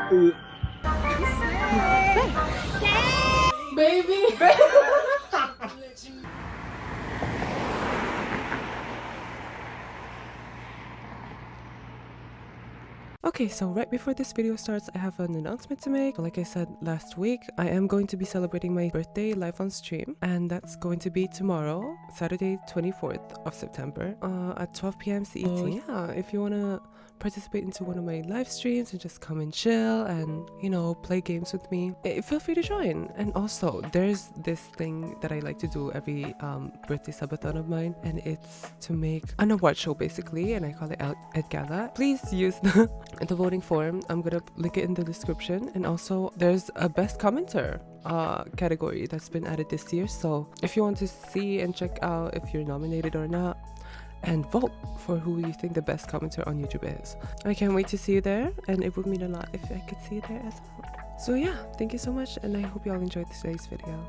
Baby. Okay, so right before this video starts, I have an announcement to make. Like I said last week, I am going to be celebrating my birthday live on stream, and that's going to be tomorrow, Saturday 24th of September, at 12 p.m. CET. Yeah, if you want to participate into one of my live streams and just come and chill and, you know, play games with me, feel free to join. And also, there's this thing that I like to do every birthday subathon of mine, and it's to make an award show basically, and I call it Edgar. Please use the voting form. I'm gonna link it in the description, and also there's a best commenter category that's been added this year, so if you want to see and check out if you're nominated or not, and vote for who you think the best commenter on YouTube is. I can't wait to see you there, and it would mean a lot if I could see you there as well. So yeah, thank you so much, and I hope you all enjoyed today's video.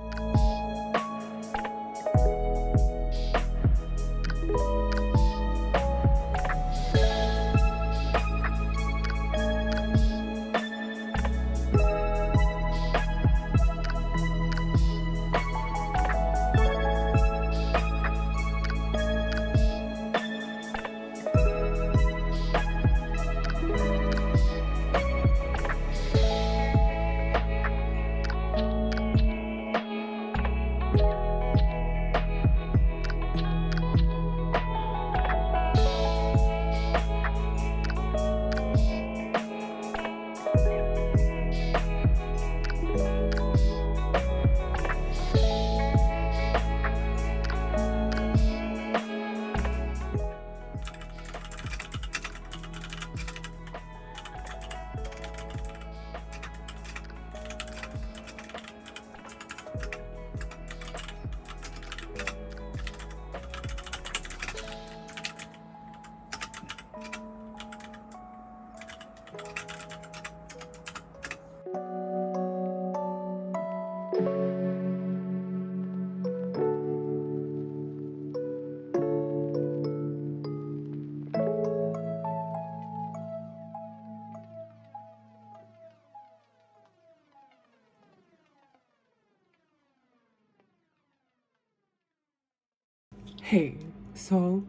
Hey, so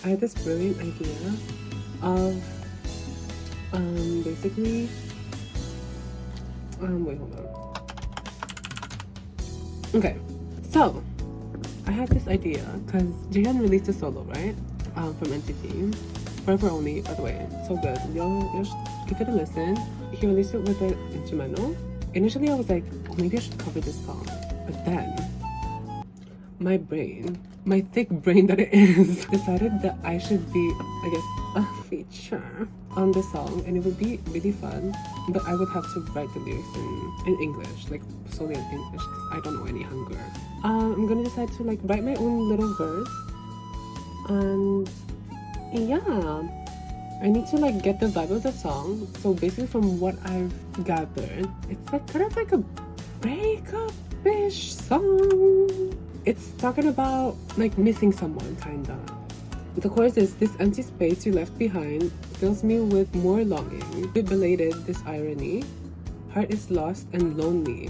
I had this brilliant idea of basically wait, hold on. Okay, so I had this idea because Jihan released a solo, right? From NCT. Forever Only, by the way. So good. Y'all should give it a listen. He released it with an instrumental. Initially I was like, oh, maybe I should cover this song. But then my brain, my thick brain that it is, decided that I should be, I guess, a feature on the song, and it would be really fun, but I would have to write the lyrics in English, like solely in English, because I don't know any Hangul. I'm gonna decide to like write my own little verse, and yeah, I need to like get the vibe of the song. So basically from what I've gathered, it's like kind of like a breakup-ish song. It's talking about like missing someone, kinda. The chorus is, this empty space you left behind fills me with more longing. Bit belated, this irony. Heart is lost and lonely.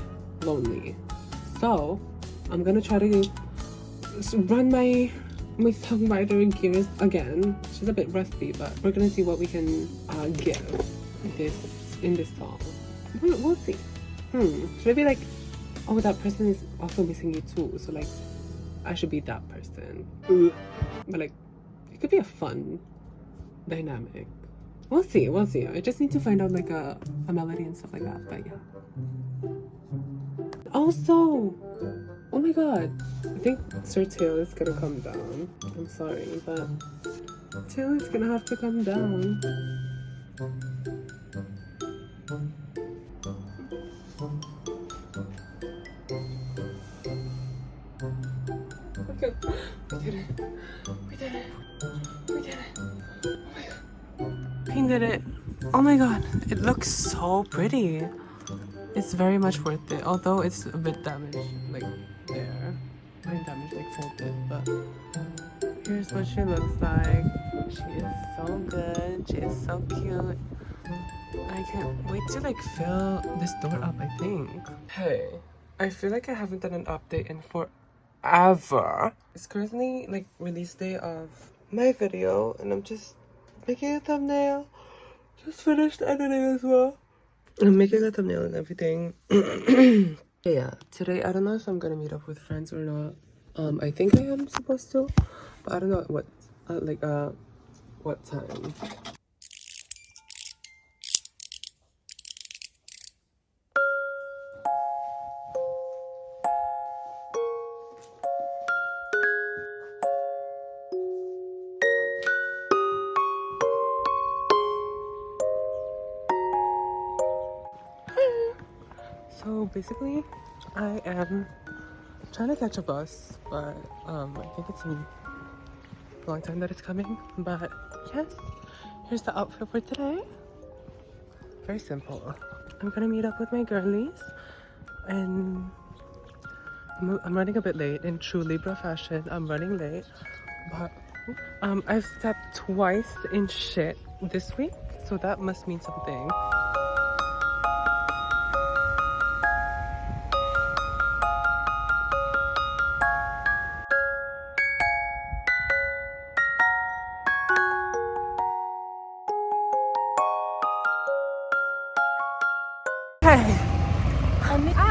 So I'm gonna try to run my songwriter gears again. She's a bit rusty, but we're gonna see what we can give in this song. We'll see. Should I be like, oh, that person is also missing you too, so like I should be that person? But like, it could be a fun dynamic. We'll see. I just need to find out like a melody and stuff like that, but yeah. Also, oh my god, I think Sir Tail is gonna come down. I'm sorry, but Tail is gonna have to come down. Okay, we did it. Oh my god. He did it. Oh my god, it looks so pretty. It's very much worth it, although it's a bit damaged, like there. Not damaged, like folded, but here's what she looks like. She is so good. She is so cute. I can't wait to like fill this door up, I think. Hey, I feel like I haven't done an update in forever. It's currently like release day of my video and I'm just making a thumbnail. Just finished editing as well. I'm making a thumbnail and everything. Yeah, today I don't know if I'm gonna meet up with friends or not. I think I am supposed to, but I don't know what what time. So basically, I am trying to catch a bus, but I think it's a long time that it's coming. But yes, here's the outfit for today. Very simple. I'm gonna meet up with my girlies, and I'm running a bit late. In true Libra fashion, I'm running late, but I've stepped twice in shit this week, so that must mean something. Hey,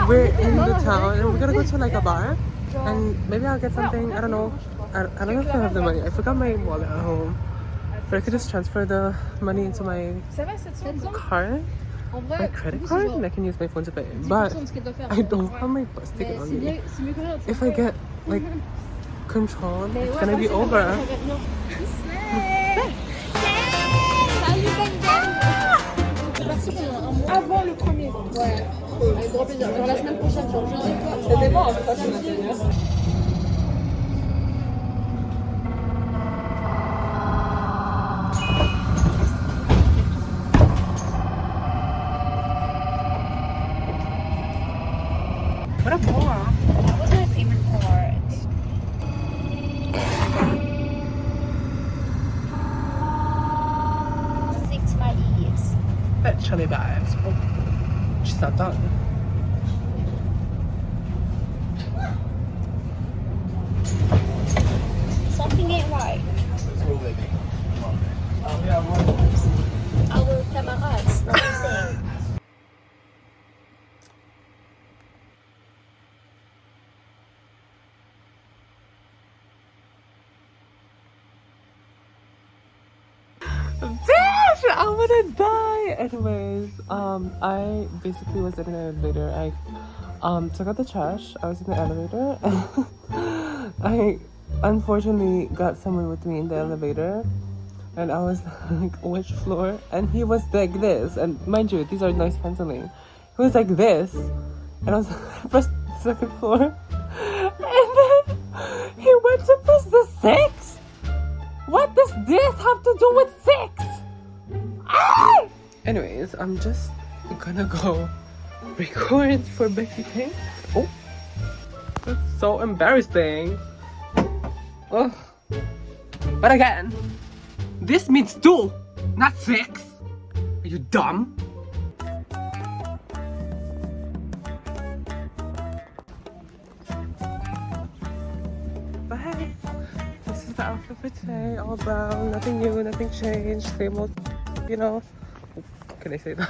we're in the town and we're gonna go to like a bar and maybe I'll get something. I don't know. I don't know if I have the money. I forgot my wallet at home, but I could just transfer the money into my card, my credit card, and I can use my phone to pay. But I don't have my bus ticket on me. If I get like control, it's gonna be over. Avant le premier. Ouais. Avec grand plaisir. Genre la semaine prochaine, genre jeudi quoi. Ça dépend, on peut pas finir. What a pour! That was my favorite part. Music to my ears. That chilly vibes. Oh, she's not done. Something ain't right. Our camarades, what you saying? Bitch, I wanna die. Anyways, I basically was in an elevator. I took out the trash. I was in the elevator and I unfortunately got someone with me in the elevator and I was like, which floor? And he was like this, and mind you, these are nice penciling. He was like this and I was like, press the second floor and then he went to press the 6. What does this have to do with 6? Ah! Anyways, I'm just gonna go record for Becky Pink. Oh, that's so embarrassing. Ugh. But again, this means 2, not 6. Are you dumb? But hey, this is the outfit for today. All brown, nothing new, nothing changed. Same old, you know. Can I say that?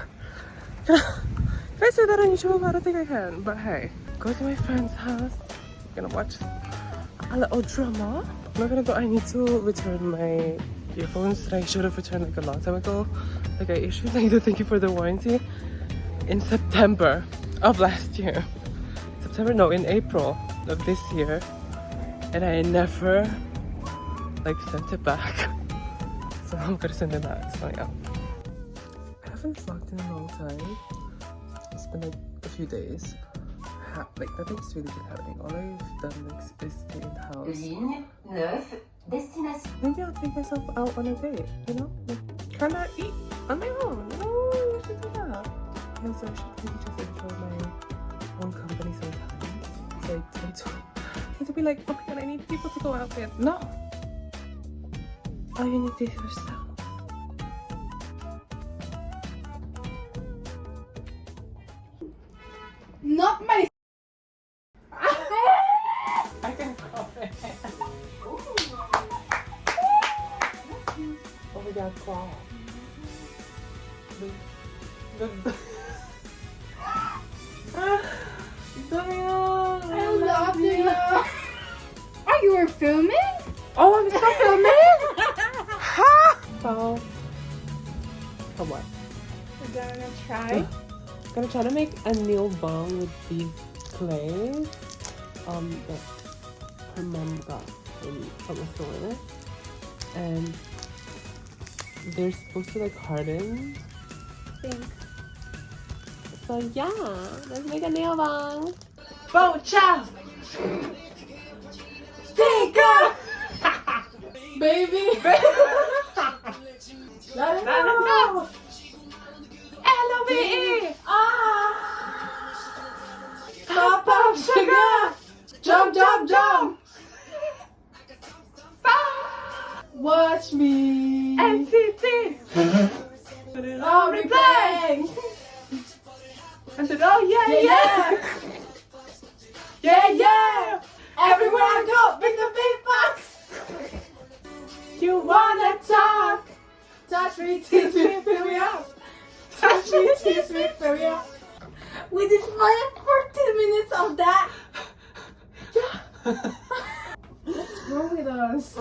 Can I say that on YouTube? I don't think I can. But hey, go to my friend's house. I'm gonna watch a little drama. I'm not gonna go. I need to return my earphones that I should have returned like a long time ago. Like I issued like the thank you for the warranty in September of last year. September? No, in April of this year. And I never like sent it back. So I'm gonna send it back. So yeah. I haven't vlogged in a long time. It's been like a few days. Like nothing's really been happening. All I've done like is stay in the house. Ligne 9, destination. Maybe I'll take myself out on a date, you know? Like, kinda eat on my own. No, I should do that. And so I should maybe just enjoy my own company sometimes. So I tend to be like, oh my god, I need people to go out with. No. All you need is yourself. Not my. I can comment. Oh my god, claw. I love you. Oh, you were filming? Oh, I'm still filming? So what? We're gonna try. Gonna try to make a nail balm with these clays that her mom got from a store, and they're supposed to like harden. Think. So yeah, let's make a nail balm. Bocha! Stinker! Baby! Let it go! L-O-V-E! Pop up sugar! Jump, jump, jump! Watch me! NCT! I'll be playing! I said, oh yeah, Yeah, yeah! Yeah, yeah! Everywhere I go, bring the big box! You wanna talk? Touch me, tease me, fill me up! Touch me, tease me, fill me up! We did 14 minutes of that! What's wrong with us?